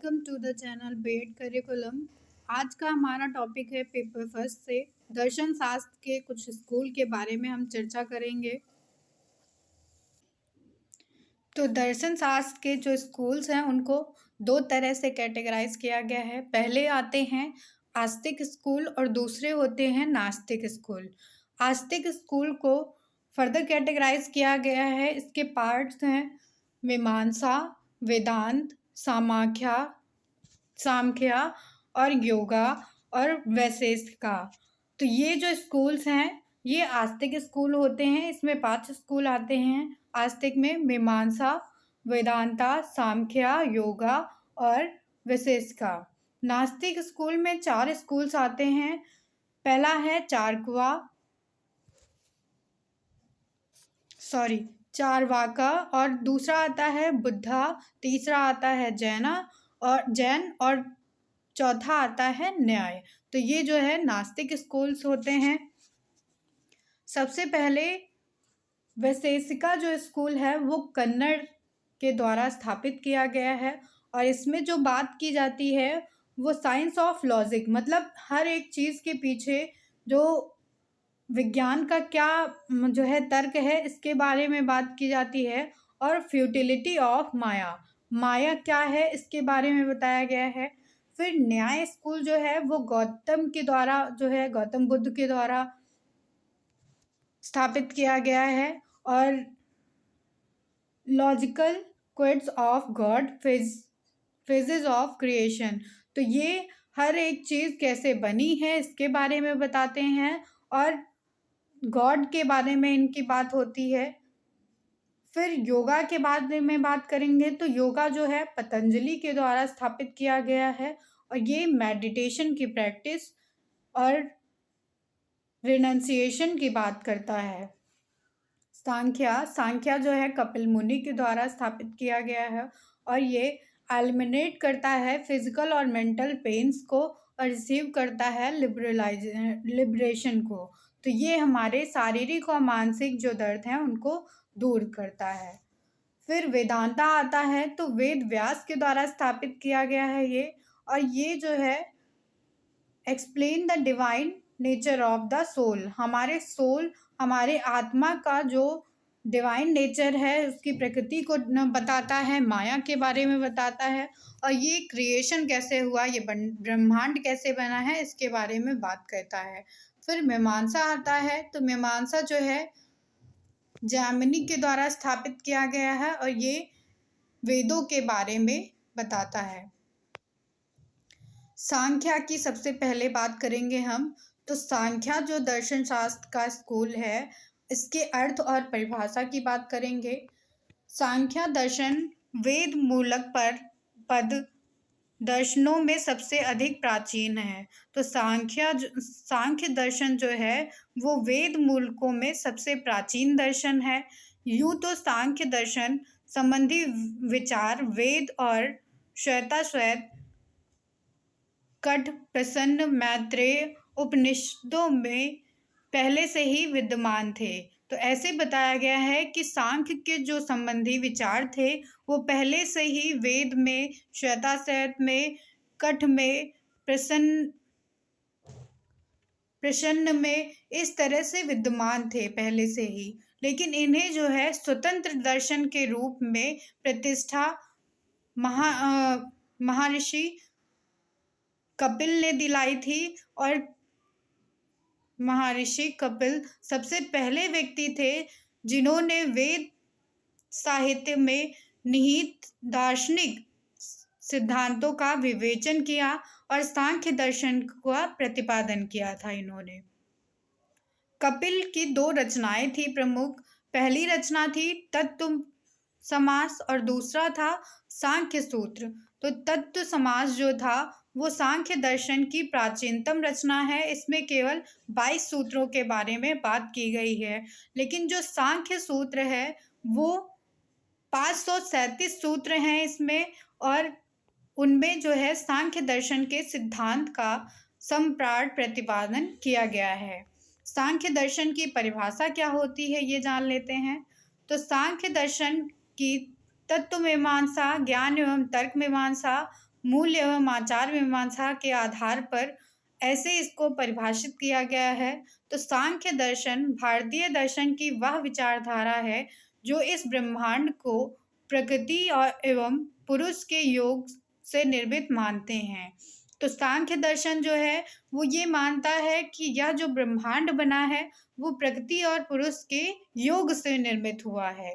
Welcome to the channel BEd curriculum. आज का हमारा टॉपिक है पेपर फर्स्ट से दर्शन शास्त्र के कुछ स्कूल के बारे में हम चर्चा करेंगे। तो दर्शन शास्त्र के जो स्कूल्स हैं उनको दो तरह से कैटेगराइज किया गया है। पहले आते हैं आस्तिक स्कूल और दूसरे होते हैं नास्तिक स्कूल। आस्तिक स्कूल को फर्दर कैटेगराइज किया गया है। इसके पार्ट्स हैं मीमांसा, वेदांत, सांख्या और योगा और वैशेषिका। तो ये जो स्कूल्स हैं ये आस्तिक स्कूल होते हैं। इसमें 5 स्कूल आते हैं। आस्तिक में मीमांसा, वेदांता, सांख्या, योगा और वैशेषिका। नास्तिक स्कूल में 4 स्कूल्स आते हैं। पहला है चारवाका और दूसरा आता है बुद्धा, तीसरा आता है जैन और चौथा आता है न्याय। तो ये जो है नास्तिक स्कूल्स होते हैं। सबसे पहले वैशेषिका जो स्कूल है वो कन्नड़ के द्वारा स्थापित किया गया है और इसमें जो बात की जाती है वो साइंस ऑफ लॉजिक, मतलब हर एक चीज़ के पीछे जो विज्ञान का क्या जो है तर्क है इसके बारे में बात की जाती है। और फ्यूटिलिटी ऑफ माया क्या है इसके बारे में बताया गया है। फिर न्याय स्कूल जो है वो गौतम बुद्ध के द्वारा स्थापित किया गया है। और logical quads of God, phases of creation, तो ये हर एक चीज़ कैसे बनी है इसके बारे में बताते हैं और गॉड के बारे में इनकी बात होती है। फिर योगा के बारे में बात करेंगे तो योगा जो है पतंजलि के द्वारा स्थापित किया गया है और ये मेडिटेशन की प्रैक्टिस और रिनंसिएशन की बात करता है। सांख्या जो है कपिल मुनि के द्वारा स्थापित किया गया है और ये एलिमिनेट करता है फिजिकल और मेंटल पेन्स को और रिसीव करता है लिबरेशन को। तो ये हमारे शारीरिक और मानसिक जो दर्द हैं उनको दूर करता है। फिर वेदांता आता है तो वेद व्यास के द्वारा स्थापित किया गया है ये, और ये जो है explain the divine nature of the soul, हमारे आत्मा का जो डिवाइन नेचर है उसकी प्रकृति को बताता है, माया के बारे में बताता है और ये क्रिएशन कैसे हुआ, ये ब्रह्मांड कैसे बना है इसके बारे में बात करता है। फिर मीमांसा आता है तो मीमांसा जो है जैमिनी के द्वारा स्थापित किया गया है और ये वेदों के बारे में बताता है। सांख्या की सबसे पहले बात करेंगे हम। तो सांख्या जो दर्शन शास्त्र का स्कूल है इसके अर्थ और परिभाषा की बात करेंगे। सांख्या दर्शन वेद मूलक पद दर्शनों में सबसे अधिक प्राचीन है। तो सांख्य दर्शन जो है वो वेद मूलकों में सबसे प्राचीन दर्शन है। यूँ तो सांख्य दर्शन संबंधी विचार वेद और श्वेताश्वत, कठ, प्रश्न, मैत्रेय उपनिषदों में पहले से ही विद्यमान थे। तो ऐसे बताया गया है कि सांख्य के जो संबंधी विचार थे वो पहले से ही वेद में, श्वेताश्वत में, कठ में, प्रश्न में इस तरह से विद्यमान थे पहले से ही, लेकिन इन्हें जो है स्वतंत्र दर्शन के रूप में प्रतिष्ठा महर्षि कपिल ने दिलाई थी। और महर्षि कपिल सबसे पहले व्यक्ति थे जिन्होंने वेद साहित्य में निहित दार्शनिक सिद्धांतों का विवेचन किया और सांख्य दर्शन का प्रतिपादन किया था इन्होंने। कपिल की 2 रचनाएं थी प्रमुख। पहली रचना थी तत्व समास और दूसरा था सांख्य सूत्र। तो तत्व समास जो था वो सांख्य दर्शन की प्राचीनतम रचना है। इसमें केवल 22 सूत्रों के बारे में बात की गई है, लेकिन जो सांख्य सूत्र है वो 537 सूत्र हैं इसमें, और उनमें जो है सांख्य दर्शन के सिद्धांत का सम्प्राट प्रतिपादन किया गया है। सांख्य दर्शन की परिभाषा क्या होती है ये जान लेते हैं। तो सांख्य दर्शन की तत्व मीमांसा, ज्ञान एवं तर्क मीमांसा, मूल एवं आचार मीमांसा के आधार पर ऐसे इसको परिभाषित किया गया है। तो सांख्य दर्शन भारतीय दर्शन की वह विचारधारा है जो इस ब्रह्मांड को प्रकृति और एवं पुरुष के योग से निर्मित मानते हैं। तो सांख्य दर्शन जो है वो ये मानता है कि यह जो ब्रह्मांड बना है वो प्रकृति और पुरुष के योग से निर्मित हुआ है।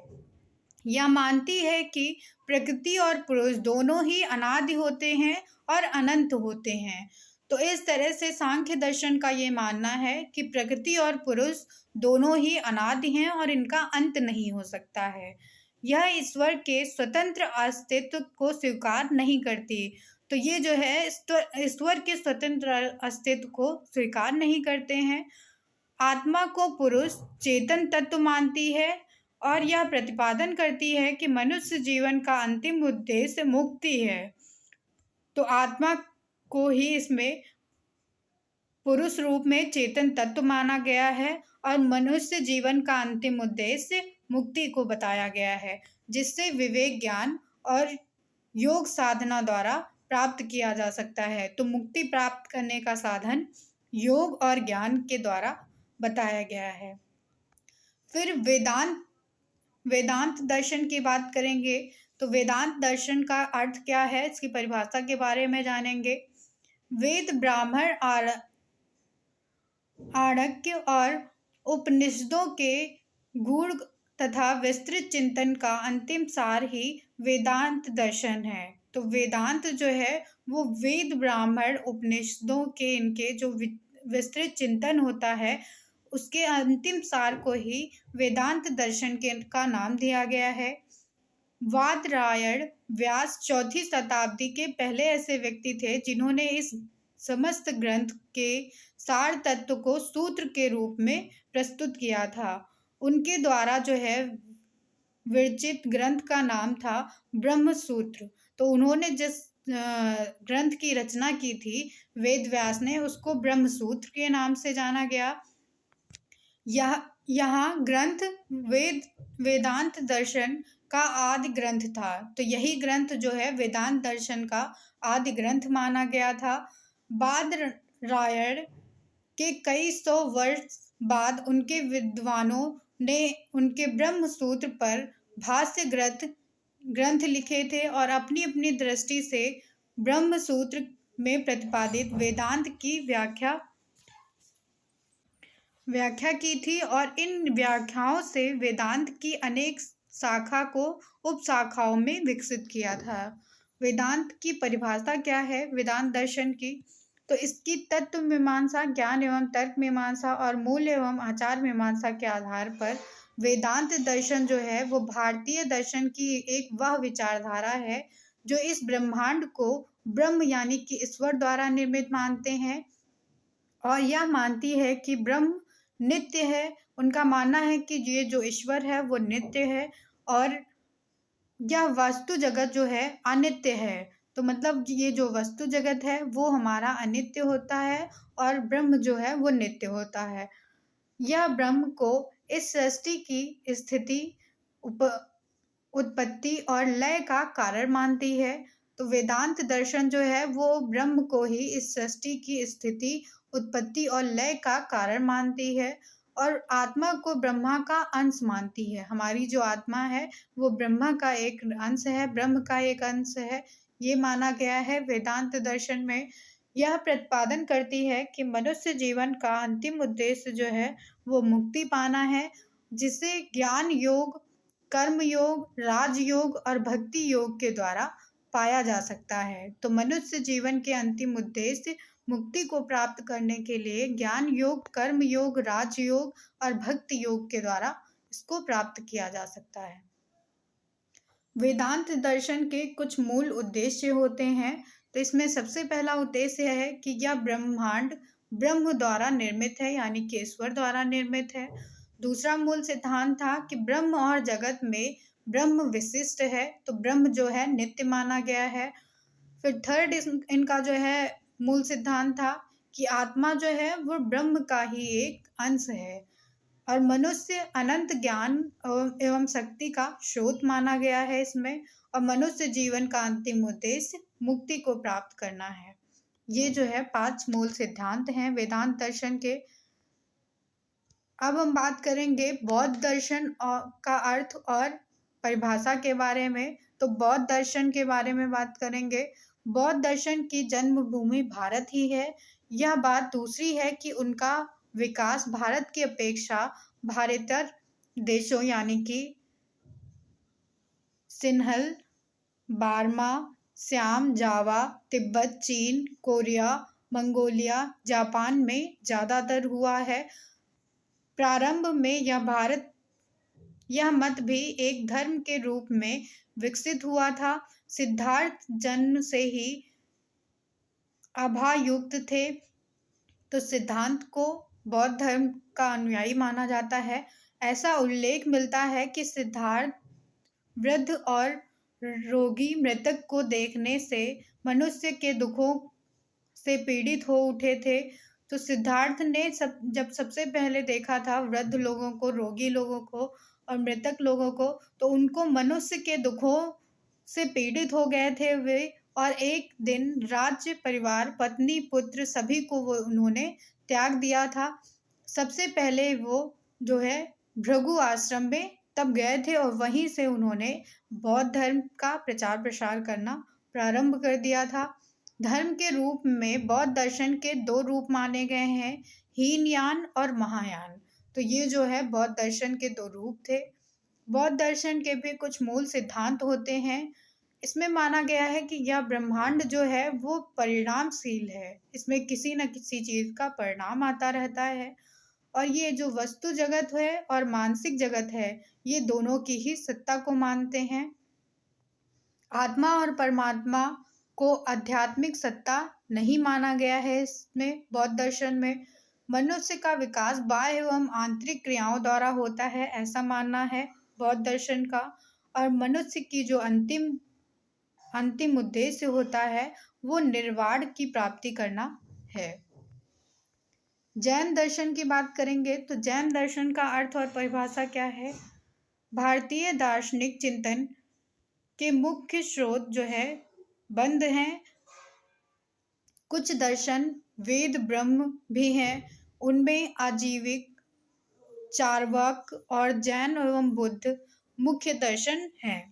यह मानती है कि प्रकृति और पुरुष दोनों ही अनादि होते हैं और अनंत होते हैं। तो इस तरह से सांख्य दर्शन का ये मानना है कि प्रकृति और पुरुष दोनों ही अनादि हैं और इनका अंत नहीं हो सकता है। यह ईश्वर के स्वतंत्र अस्तित्व को स्वीकार नहीं करती। तो ये जो है ईश्वर के स्वतंत्र अस्तित्व को स्वीकार नहीं करते हैं। आत्मा को पुरुष चेतन तत्व मानती है और यह प्रतिपादन करती है कि मनुष्य जीवन का अंतिम उद्देश्य मुक्ति है। तो आत्मा को ही इसमें पुरुष रूप में चेतन तत्व माना गया है और मनुष्य जीवन का अंतिम उद्देश्य मुक्ति को बताया गया है, जिससे विवेक ज्ञान और योग साधना द्वारा प्राप्त किया जा सकता है। तो मुक्ति प्राप्त करने का साधन योग और ज्ञान के द्वारा बताया गया है। फिर वेदांत दर्शन की बात करेंगे। तो वेदांत दर्शन का अर्थ क्या है, इसकी परिभाषा के बारे में जानेंगे। वेद ब्राह्मण आर्णक्य और उपनिषदों के गूढ़ तथा विस्तृत चिंतन का अंतिम सार ही वेदांत दर्शन है। तो वेदांत जो है वो वेद ब्राह्मण उपनिषदों के इनके जो विस्तृत चिंतन होता है उसके अंतिम सार को ही वेदांत दर्शन का नाम दिया गया है। वादरायण व्यास चौथी शताब्दी के पहले ऐसे व्यक्ति थे जिन्होंने इस समस्त ग्रंथ के सार तत्व को सूत्र के रूप में प्रस्तुत किया था। उनके द्वारा जो है विरचित ग्रंथ का नाम था ब्रह्म सूत्र। तो उन्होंने जिस ग्रंथ की रचना की थी वेद व्यास ने, उसको ब्रह्म सूत्र के नाम से जाना गया। यहाँ ग्रंथ वेदांत दर्शन का आदि ग्रंथ था। तो यही ग्रंथ जो है वेदांत दर्शन का आदि ग्रंथ माना गया था। बादरायण के कई सौ वर्ष बाद उनके विद्वानों ने उनके ब्रह्म सूत्र पर भाष्य ग्रंथ लिखे थे और अपनी अपनी दृष्टि से ब्रह्म सूत्र में प्रतिपादित वेदांत की व्याख्या की थी और इन व्याख्याओं से वेदांत की अनेक शाखा को उपशाखाओं में विकसित किया था। वेदांत की परिभाषा क्या है वेदांत दर्शन की? तो इसकी तत्व मीमांसा, ज्ञान एवं तर्क मीमांसा और मूल एवं आचार मीमांसा के आधार पर वेदांत दर्शन जो है वो भारतीय दर्शन की एक वह विचारधारा है जो इस ब्रह्मांड को ब्रह्म यानी कि ईश्वर द्वारा निर्मित मानते हैं और यह मानती है कि ब्रह्म नित्य है। उनका मानना है कि ये जो ईश्वर है वो नित्य है और यह वस्तु जगत जो है अनित्य है। तो मतलब ये जो वस्तु जगत है वो हमारा अनित्य होता है और ब्रह्म जो है वो नित्य होता है। यह ब्रह्म को इस सृष्टि की स्थिति, उत्पत्ति और लय का कारण मानती है। तो वेदांत दर्शन जो है वो ब्रह्म को ही इस सृष्टि की स्थिति, उत्पत्ति और लय का कारण मानती है और आत्मा को ब्रह्मा का अंश मानती है। हमारी जो आत्मा है वो ब्रह्मा का एक अंश है, ब्रह्म का एक अंश है, ये माना गया है वेदांत दर्शन में। यह प्रतिपादन करती है कि मनुष्य जीवन का अंतिम उद्देश्य जो है वो मुक्ति पाना है, जिसे ज्ञान योग, कर्म योग, राजयोग और भक्ति योग के द्वारा पाया जा सकता है। तो मनुष्य जीवन के अंतिम उद्देश्य मुक्ति को प्राप्त करने के लिए ज्ञान योग, कर्म योग, राजयोग और भक्ति योग के द्वारा इसको प्राप्त किया जा सकता है। वेदांत दर्शन के कुछ मूल उद्देश्य होते हैं। तो इसमें सबसे पहला उद्देश्य है कि यह ब्रह्मांड ब्रह्म द्वारा निर्मित है यानी कि ईश्वर द्वारा निर्मित है। दूसरा मूल सिद्धांत था कि ब्रह्म और जगत में ब्रह्म विशिष्ट है, तो ब्रह्म जो है नित्य माना गया है। फिर थर्ड इनका जो है मूल सिद्धांत था कि आत्मा जो है वो ब्रह्म का ही एक अंश है और मनुष्य अनंत ज्ञान एवं शक्ति का स्रोत माना गया है इसमें। और मनुष्य जीवन का अंतिम उद्देश्य मुक्ति को प्राप्त करना है। ये जो है 5 मूल सिद्धांत हैं वेदांत दर्शन के। अब हम बात करेंगे बौद्ध दर्शन का अर्थ और परिभाषा के बारे में। तो बौद्ध दर्शन के बारे में बात करेंगे। बौद्ध दर्शन की जन्मभूमि भारत ही है। यह बात दूसरी है कि उनका विकास भारत की अपेक्षा भारतेतर देशों यानी कि सिन्हल, बार्मा, सियाम, जावा, तिब्बत, चीन, कोरिया, मंगोलिया, जापान में ज़्यादातर हुआ है। प्रारंभ में यह मत भी एक धर्म के रूप में विकसित हुआ था। सिद्धार्थ जन्म से ही अभायुक्त थे, तो सिद्धांत को बौद्ध धर्म का अनुयायी माना जाता है। ऐसा उल्लेख मिलता है कि सिद्धार्थ वृद्ध और रोगी मृतक को देखने से मनुष्य के दुखों से पीड़ित हो उठे थे। तो सिद्धार्थ ने जब सबसे पहले देखा था वृद्ध लोगों को, रोगी लोगों को और मृतक लोगों को, तो उनको मनुष्य के दुखों से पीड़ित हो गए थे वे। और एक दिन राज्य, परिवार, पत्नी, पुत्र सभी को वो उन्होंने त्याग दिया था। सबसे पहले वो जो है भृगु आश्रम में तब गए थे और वहीं से उन्होंने बौद्ध धर्म का प्रचार प्रसार करना प्रारंभ कर दिया था। धर्म के रूप में बौद्ध दर्शन के 2 रूप माने गए हैं, हीनयान और महायान। तो ये जो है बौद्ध दर्शन के 2 रूप थे। बौद्ध दर्शन के भी कुछ मूल सिद्धांत होते हैं। इसमें माना गया है कि यह ब्रह्मांड जो है वो परिणामशील है, इसमें किसी न किसी चीज़ का परिणाम आता रहता है। और ये जो वस्तु जगत है और मानसिक जगत है, ये दोनों की ही सत्ता को मानते हैं। आत्मा और परमात्मा को आध्यात्मिक सत्ता नहीं माना गया है इसमें बौद्ध दर्शन में। मनुष्य का विकास बाह्य एवं आंतरिक क्रियाओं द्वारा होता है, ऐसा मानना है बौद्ध दर्शन का। और मनुष्य की जो अंतिम उद्देश्य होता है वो निर्वाण की प्राप्ति करना है। जैन दर्शन की बात करेंगे तो जैन दर्शन का अर्थ और परिभाषा क्या है। भारतीय दार्शनिक चिंतन के मुख्य स्रोत जो है बंद हैं। कुछ दर्शन वेद ब्रह्म भी हैं, उनमें आजीविक, चार्वाक और जैन एवं बुद्ध मुख्य दर्शन हैं।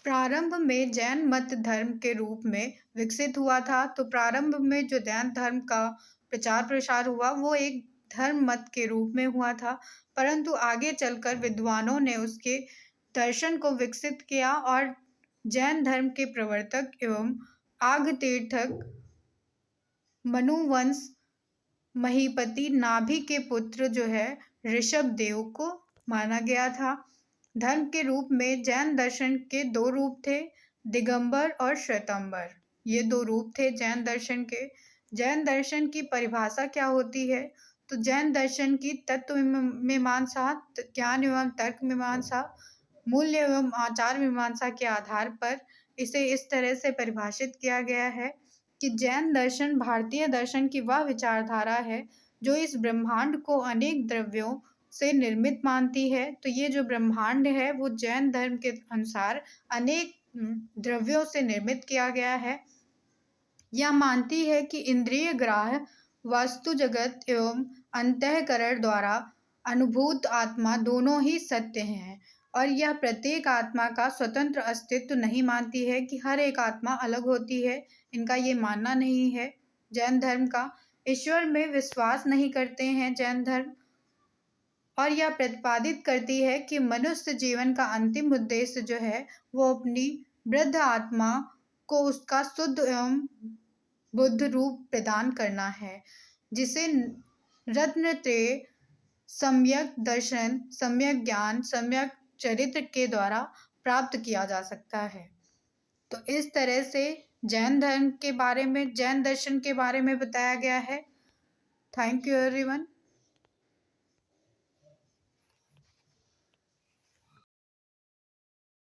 प्रारंभ में जैन मत धर्म के रूप में विकसित हुआ था। तो प्रारंभ में जो जैन धर्म का प्रचार प्रसार हुआ वो एक धर्म मत के रूप में हुआ था, परंतु आगे चलकर विद्वानों ने उसके दर्शन को विकसित किया और जैन धर्म के प्रवर्तक एवं आर्यतीर्थक मनुवंश महीपति नाभि के पुत्र जो है ऋषभ देव को माना गया था। धर्म के रूप में जैन दर्शन के 2 रूप थे, दिगंबर और श्वेतांबर। ये 2 रूप थे जैन दर्शन के। जैन दर्शन की परिभाषा क्या होती है। तो जैन दर्शन की तत्व मीमांसा, ज्ञान एवं तर्क मीमांसा, मूल्य एवं आचार मीमांसा के आधार पर इसे इस तरह से परिभाषित किया गया है कि जैन दर्शन भारतीय दर्शन की वह विचारधारा है जो इस ब्रह्मांड को अनेक द्रव्यों से निर्मित मानती है। तो ये जो ब्रह्मांड है वो जैन धर्म के अनुसार अनेक द्रव्यों से निर्मित किया गया है। यह मानती है कि इंद्रिय ग्राह्य वास्तु जगत एवं अंतःकरण द्वारा अनुभूत आत्मा दोनों ही सत्य हैं, और यह प्रत्येक आत्मा का स्वतंत्र अस्तित्व नहीं मानती है कि हर एक आत्मा अलग होती है। इनका ये मानना नहीं है जैन धर्म का। ईश्वर में विश्वास नहीं करते हैं जैन धर्म, और यह प्रतिपादित करती है कि मनुष्य जीवन का अंतिम उद्देश्य जो है वो अपनी वृद्ध आत्मा को उसका शुद्ध एवं बुद्ध रूप प्रदान करना है, जिसे रत्नत्रय, सम्यक दर्शन, सम्यक ज्ञान, सम्यक चरित्र के द्वारा प्राप्त किया जा सकता है। तो इस तरह से जैन धर्म के बारे में, जैन दर्शन के बारे में बताया गया है। Thank you everyone.